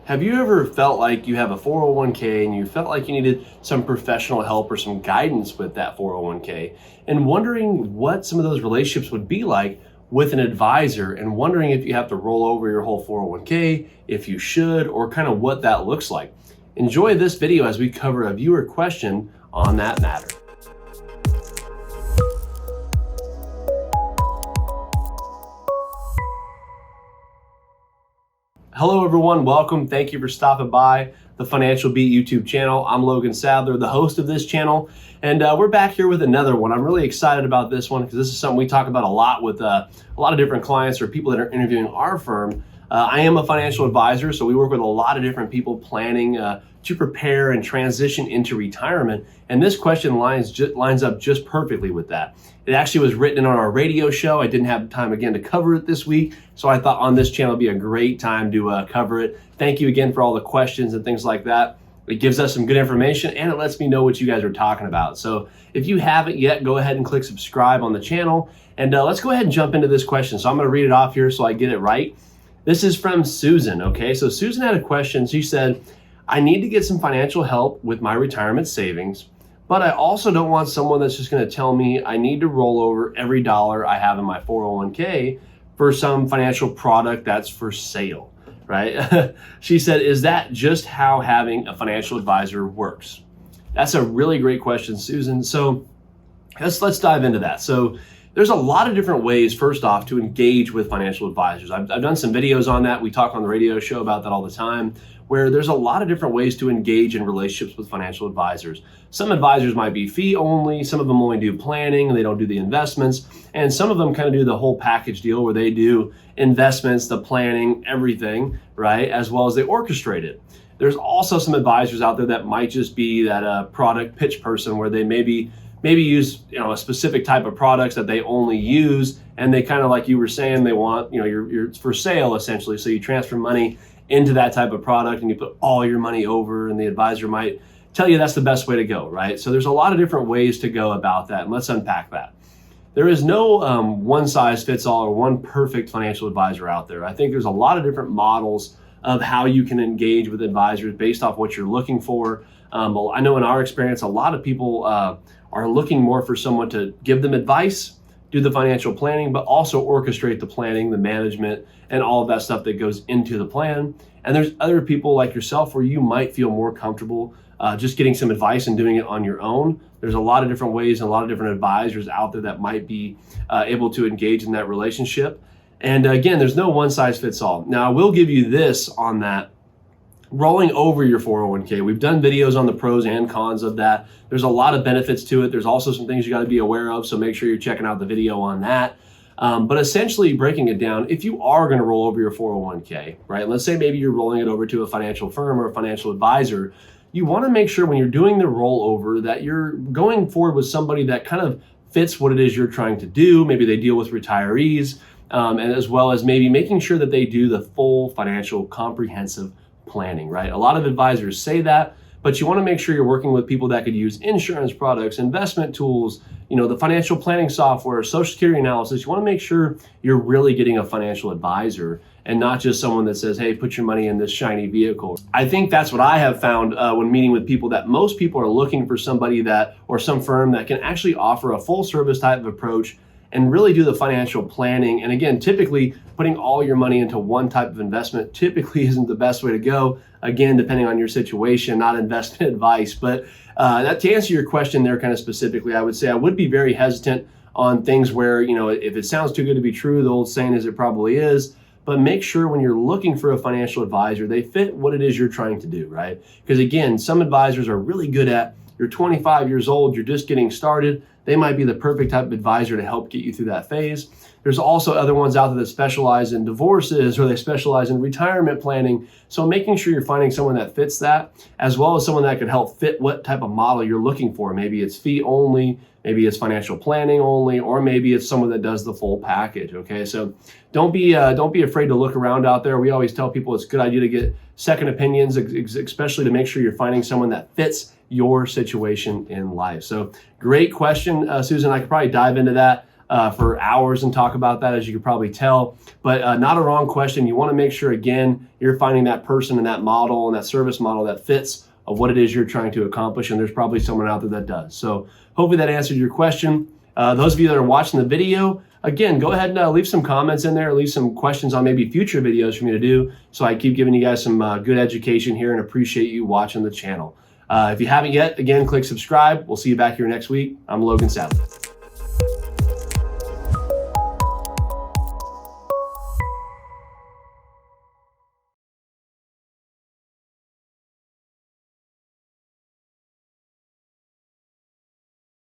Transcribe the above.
Have you ever felt like you have a 401k and you felt like you needed some professional help or some guidance with that 401k and wondering what some of those relationships would be like with an advisor and wondering if you have to roll over your whole 401k, if you should, or kind of what that looks like? Enjoy this video as we cover a viewer question on that matter. Hello everyone, welcome. Thank you for stopping by the Financial Beat YouTube channel. I'm Logan Sadler, the host of this channel, and we're back here with another one. I'm really excited about this one because this is something we talk about a lot with a lot of different clients or people that are interviewing our firm. I am a financial advisor, so we work with a lot of different people planning to prepare and transition into retirement, and this question lines up just perfectly with that. It actually was written on our radio show. I didn't have time again to cover it this week, so I thought on this channel would be a great time to cover it. Thank you again for all the questions and things like that. It gives us some good information and it lets me know what you guys are talking about. So if you haven't yet, go ahead and click subscribe on the channel, and let's go ahead and jump into this question. So I'm going to read it off here so I get it right. This is from Susan. Okay, so Susan had a question. She said, I need to get some financial help with my retirement savings, but I also don't want someone that's just going to tell me I need to roll over every dollar I have in my 401k for some financial product that's for sale, right? She said, is that just how having a financial advisor works? That's a really great question, Susan. So let's dive into that. So there's a lot of different ways, first off, to engage with financial advisors. I've done some videos on that. We talk on the radio show about that all the time, where there's a lot of different ways to engage in relationships with financial advisors. Some advisors might be fee only, some of them only do planning, and they don't do the investments, and some of them kind of do the whole package deal where they do investments, the planning, everything, right, as well as they orchestrate it. There's also some advisors out there that might just be that product pitch person where they maybe use a specific type of products that they only use, and they kind of, like you were saying, they want you're for sale essentially, so you transfer money into that type of product and you put all your money over, and the advisor might tell you that's the best way to go, right? So there's a lot of different ways to go about that, and let's unpack that. There is no one size fits all or one perfect financial advisor out there. I think there's a lot of different models of how you can engage with advisors based off what you're looking for. I know in our experience, a lot of people are looking more for someone to give them advice, do the financial planning, but also orchestrate the planning, the management, and all of that stuff that goes into the plan. And there's other people like yourself where you might feel more comfortable just getting some advice and doing it on your own. There's a lot of different ways and a lot of different advisors out there that might be able to engage in that relationship. And again, there's no one size fits all. Now, I will give you this on that. Rolling over your 401k. We've done videos on the pros and cons of that. There's a lot of benefits to it. There's also some things you got to be aware of, so make sure you're checking out the video on that. But essentially breaking it down, if you are going to roll over your 401k, right? Let's say maybe you're rolling it over to a financial firm or a financial advisor. You want to make sure when you're doing the rollover that you're going forward with somebody that kind of fits what it is you're trying to do. Maybe they deal with retirees, and as well as maybe making sure that they do the full financial comprehensive planning, right? A lot of advisors say that, but you want to make sure you're working with people that could use insurance products, investment tools, the financial planning software, social security analysis. You want to make sure you're really getting a financial advisor and not just someone that says, hey, put your money in this shiny vehicle. I think that's what I have found when meeting with people, that most people are looking for somebody that, or some firm that can actually offer a full service type of approach and really do the financial planning. And again, typically putting all your money into one type of investment typically isn't the best way to go. Again, depending on your situation, not investment advice. But that, to answer your question there kind of specifically, I would say I would be very hesitant on things where, if it sounds too good to be true, the old saying is it probably is. But make sure when you're looking for a financial advisor, they fit what it is you're trying to do, right? Because again, some advisors are really good at, you're 25 years old, you're just getting started. They might be the perfect type of advisor to help get you through that phase. There's also other ones out there that specialize in divorces, or they specialize in retirement planning. So making sure you're finding someone that fits that, as well as someone that could help fit what type of model you're looking for. Maybe it's fee only, maybe it's financial planning only, or maybe it's someone that does the full package. Okay, so don't be afraid to look around out there. We always tell people it's a good idea to get second opinions, especially to make sure you're finding someone that fits your situation in life. So great question, Susan. I could probably dive into that for hours and talk about that, as you could probably tell, but not a wrong question. You want to make sure, again, you're finding that person and that model and that service model that fits of what it is you're trying to accomplish, and there's probably someone out there that does. So hopefully that answered your question. Those of you that are watching the video, again, go ahead and leave some comments in there, leave some questions on maybe future videos for me to do, so I keep giving you guys some good education here and appreciate you watching the channel. If you haven't yet, again, click subscribe. We'll see you back here next week. I'm Logan Sadler.